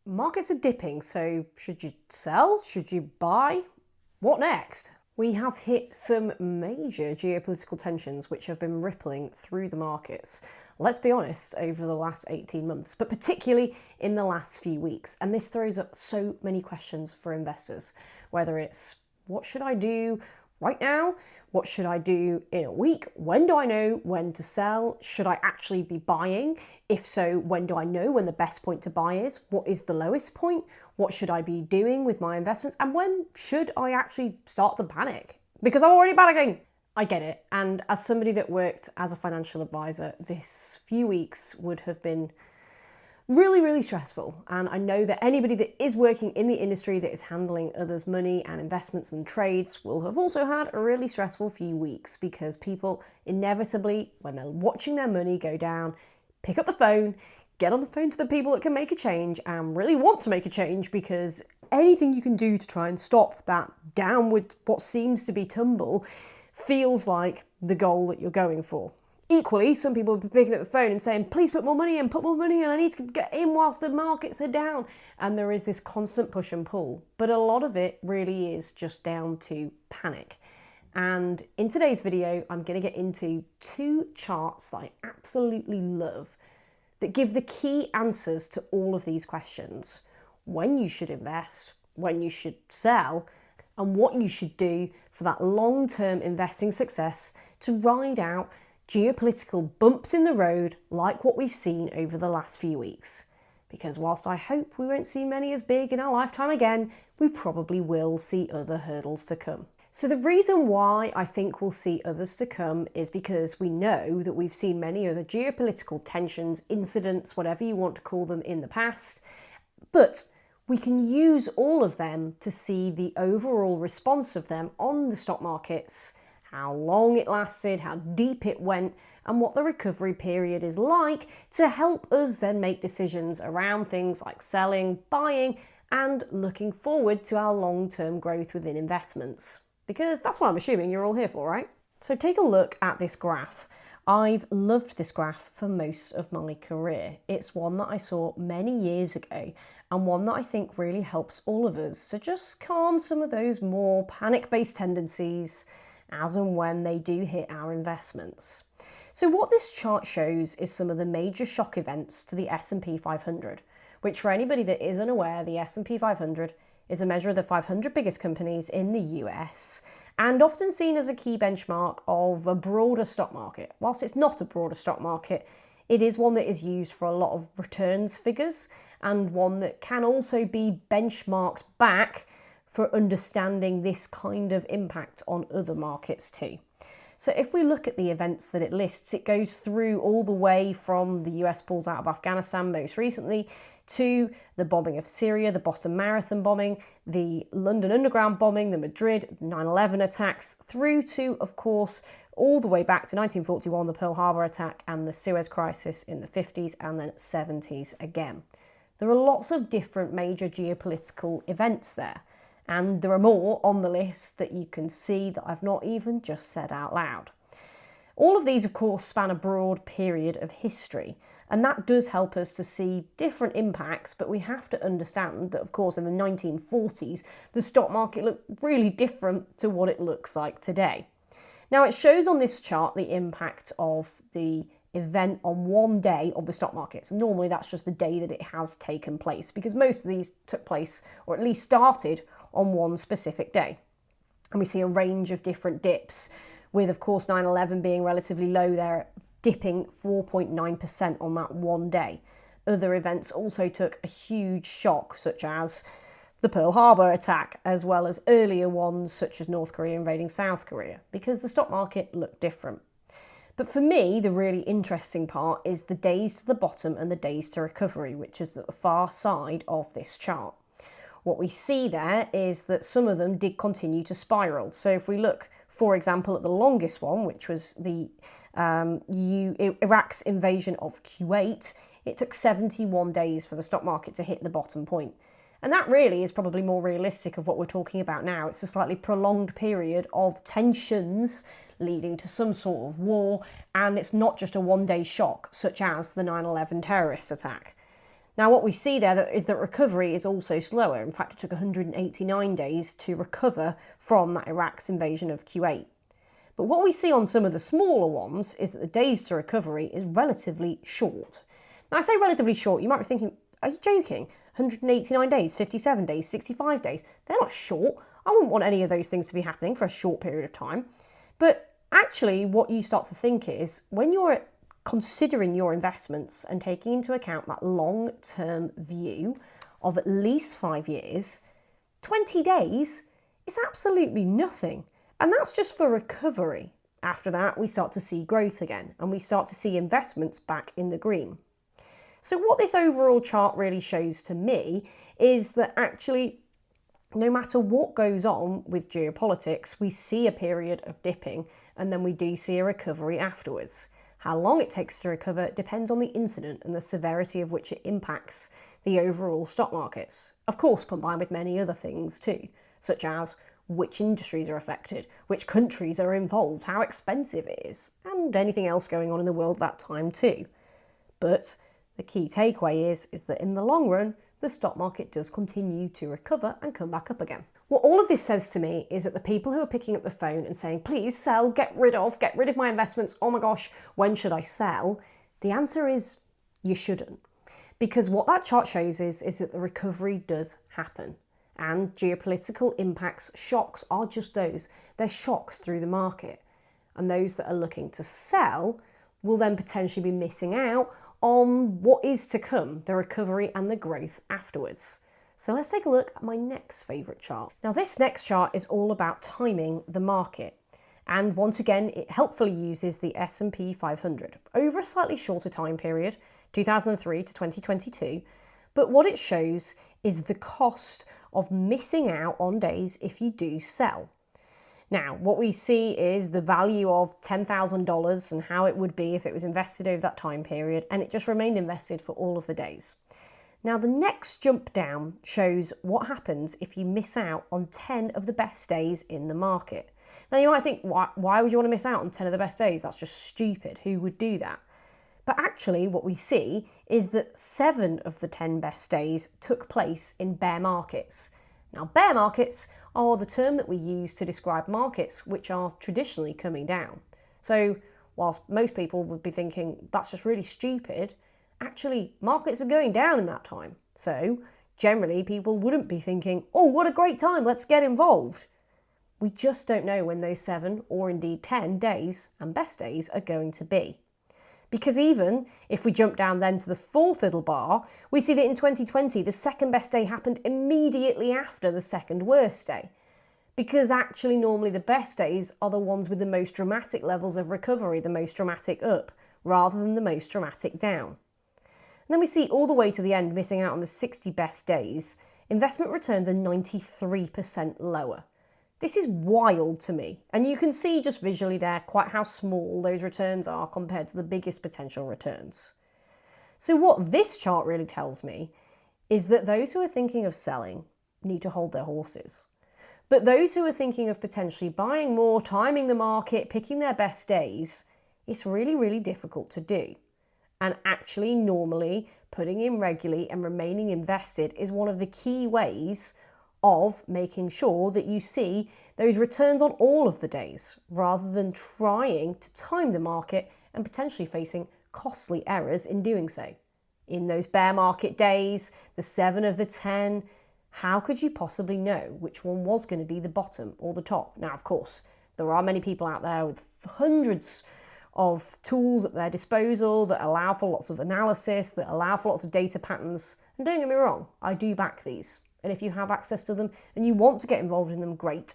Markets are dipping, so should you sell? Should you buy? What next? We have hit some major geopolitical tensions which have been rippling through the markets, let's be honest, over the last 18 months, but particularly in the last few weeks. And this throws up so many questions for investors, whether it's what should I do right now? What should I do in a week? When do I know when to sell? Should I actually be buying? If so, when do I know when the best point to buy is? What is the lowest point? What should I be doing with my investments? And when should I actually start to panic? Because I'm already panicking. I get it. And as somebody that worked as a financial advisor, this few weeks would have been really, really stressful. And I know that anybody that is working in the industry that is handling others' money and investments and trades will have also had a really stressful few weeks, because people inevitably, when they're watching their money go down, pick up the phone, get on the phone to the people that can make a change and really want to make a change, because anything you can do to try and stop that downward, what seems to be tumble, feels like the goal that you're going for. Equally, some people will be picking up the phone and saying, please put more money in, I need to get in whilst the markets are down. And there is this constant push and pull. But a lot of it really is just down to panic. And in today's video, I'm going to get into two charts that I absolutely love that give the key answers to all of these questions. When you should invest, when you should sell, and what you should do for that long-term investing success to ride out geopolitical bumps in the road like what we've seen over the last few weeks. Because whilst I hope we won't see many as big in our lifetime again, we probably will see other hurdles to come. So the reason why I think we'll see others to come is because we know that we've seen many other geopolitical tensions, incidents, whatever you want to call them, in the past, but we can use all of them to see the overall response of them on the stock markets, how long it lasted, how deep it went, and what the recovery period is like, to help us then make decisions around things like selling, buying, and looking forward to our long-term growth within investments. Because that's what I'm assuming you're all here for, right? So take a look at this graph. I've loved this graph for most of my career. It's one that I saw many years ago, and one that I think really helps all of us to just calm some of those more panic-based tendencies as and when they do hit our investments. So what this chart shows is some of the major shock events to the S&P 500, which, for anybody that isn't aware, the S&P 500 is a measure of the 500 biggest companies in the US, and often seen as a key benchmark of a broader stock market. Whilst it's not a broader stock market, it is one that is used for a lot of returns figures, and one that can also be benchmarked back for understanding this kind of impact on other markets too. So if we look at the events that it lists, it goes through all the way from the US pulls out of Afghanistan most recently, to the bombing of Syria, the Boston Marathon bombing, the London Underground bombing, the Madrid 9/11 attacks, through to, of course, all the way back to 1941, the Pearl Harbour attack, and the Suez Crisis in the 50s and then 70s again. There are lots of different major geopolitical events there. And there are more on the list that you can see that I've not even just said out loud. All of these, of course, span a broad period of history, and that does help us to see different impacts, but we have to understand that, of course, in the 1940s, the stock market looked really different to what it looks like today. Now, it shows on this chart the impact of the event on one day of the stock markets. Normally, that's just the day that it has taken place, because most of these took place, or at least started, on one specific day. And we see a range of different dips, with, of course, 9/11 being relatively low there, dipping 4.9% on that one day. Other events also took a huge shock, such as the Pearl Harbour attack, as well as earlier ones such as North Korea invading South Korea, because the stock market looked different. But for me, the really interesting part is the days to the bottom and the days to recovery, which is at the far side of this chart. What we see there is that some of them did continue to spiral. So if we look, for example, at the longest one, which was the Iraq's invasion of Kuwait, it took 71 days for the stock market to hit the bottom point. And that really is probably more realistic of what we're talking about now. It's a slightly prolonged period of tensions leading to some sort of war, and it's not just a one-day shock, such as the 9/11 terrorist attack. Now, what we see there is that recovery is also slower. In fact, it took 189 days to recover from that Iraq's invasion of Kuwait. But what we see on some of the smaller ones is that the days to recovery is relatively short. Now, I say relatively short, you might be thinking, are you joking? 189 days, 57 days, 65 days, they're not short. I wouldn't want any of those things to be happening for a short period of time. But actually, what you start to think is, when you're considering your investments and taking into account that long-term view of at least 5 years, 20 days is absolutely nothing. And that's just for recovery. After that, we start to see growth again, and we start to see investments back in the green. So what this overall chart really shows to me is that actually, no matter what goes on with geopolitics, we see a period of dipping, and then we do see a recovery afterwards. How long it takes to recover depends on the incident and the severity of which it impacts the overall stock markets. Of course, combined with many other things too, such as which industries are affected, which countries are involved, how expensive it is, and anything else going on in the world that time too. But the key takeaway is that in the long run, the stock market does continue to recover and come back up again. What all of this says to me is that the people who are picking up the phone and saying, please sell, get rid of my investments, oh my gosh, when should I sell? The answer is you shouldn't. Because what that chart shows is that the recovery does happen. And geopolitical impacts, shocks are just those. They're shocks through the market. And those that are looking to sell will then potentially be missing out on what is to come, the recovery and the growth afterwards. So let's take a look at my next favourite chart. Now, this next chart is all about timing the market. And once again, it helpfully uses the S&P 500 over a slightly shorter time period, 2003 to 2022. But what it shows is the cost of missing out on days if you do sell. Now, what we see is the value of $10,000 and how it would be if it was invested over that time period, and it just remained invested for all of the days. Now, the next jump down shows what happens if you miss out on 10 of the best days in the market. Now, you might think, why would you want to miss out on 10 of the best days? That's just stupid. Who would do that? But actually, what we see is that 7 of the 10 best days took place in bear markets. Now, bear markets are the term that we use to describe markets which are traditionally coming down. So, whilst most people would be thinking, that's just really stupid, actually, markets are going down in that time. So, generally, people wouldn't be thinking, oh, what a great time, let's get involved. We just don't know when those 7 or indeed 10 days and best days are going to be. Because even if we jump down then to the 4th little bar, we see that in 2020, the second best day happened immediately after the second worst day. Because actually, normally the best days are the ones with the most dramatic levels of recovery, the most dramatic up, rather than the most dramatic down. And then we see all the way to the end, missing out on the 60 best days, investment returns are 93% lower. This is wild to me, and you can see just visually there quite how small those returns are compared to the biggest potential returns. So what this chart really tells me is that those who are thinking of selling need to hold their horses. But those who are thinking of potentially buying more, timing the market, picking their best days, it's really, really difficult to do. And actually, normally, putting in regularly and remaining invested is one of the key ways of making sure that you see those returns on all of the days, rather than trying to time the market and potentially facing costly errors in doing so. In those bear market days, the 7 of the 10, how could you possibly know which one was going to be the bottom or the top? Now, of course, there are many people out there with hundreds of tools at their disposal that allow for lots of analysis, that allow for lots of data patterns. And don't get me wrong, I do back these. And if you have access to them and you want to get involved in them, great.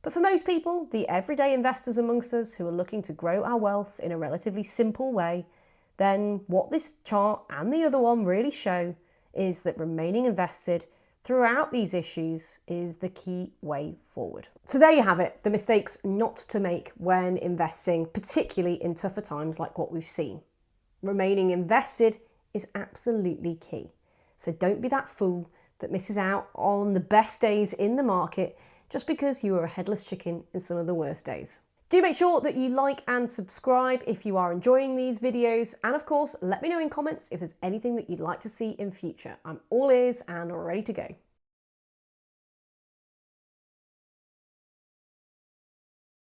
But for most people, the everyday investors amongst us who are looking to grow our wealth in a relatively simple way, then what this chart and the other one really show is that remaining invested throughout these issues is the key way forward. So there you have it, the mistakes not to make when investing, particularly in tougher times like what we've seen. Remaining invested is absolutely key. So don't be that fool that misses out on the best days in the market just because you were a headless chicken in some of the worst days. Do make sure that you like and subscribe if you are enjoying these videos, and of course, let me know in comments if there's anything that you'd like to see in future. I'm all ears and ready to go.